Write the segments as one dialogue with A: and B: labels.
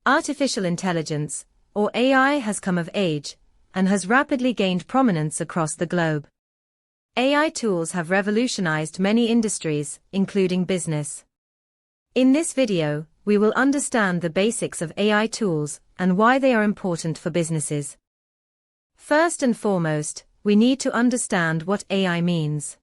A: Artificial intelligence, or AI, has come of age and has rapidly gained prominence across the globe. AI tools have revolutionized many industries, including business. In this video, we will understand the basics of AI tools and why they are important for businesses. First and foremost, we need to understand what AI means.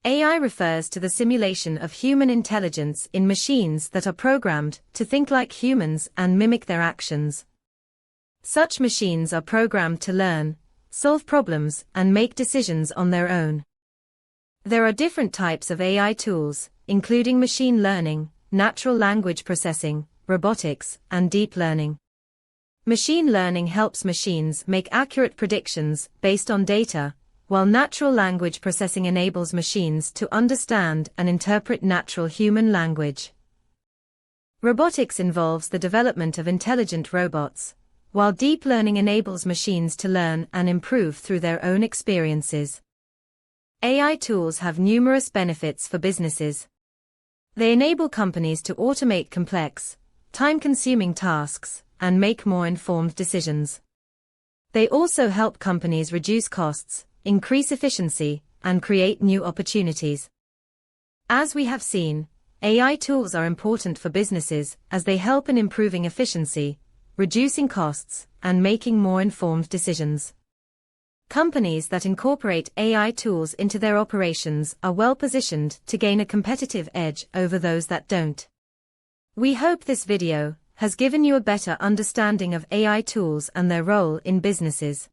A: AI refers to the simulation of human intelligence in machines that are programmed to think like humans and mimic their actions. Such machines are programmed to learn, solve problems, and make decisions on their own. There are different types of AI tools, including machine learning, natural language processing, robotics, and deep learning. Machine learning helps machines make accurate predictions based on data, while natural language processing enables machines to understand and interpret natural human language. Robotics involves the development of intelligent robots, while deep learning enables machines to learn and improve through their own experiences. AI tools have numerous benefits for businesses. They enable companies to automate complex, time-consuming tasks and make more informed decisions. They also help companies reduce costs, increase efficiency, and create new opportunities. As we have seen, AI tools are important for businesses as they help in improving efficiency, reducing costs, and making more informed decisions. Companies that incorporate AI tools into their operations are well positioned to gain a competitive edge over those that don't. We hope this video has given you a better understanding of AI tools and their role in businesses.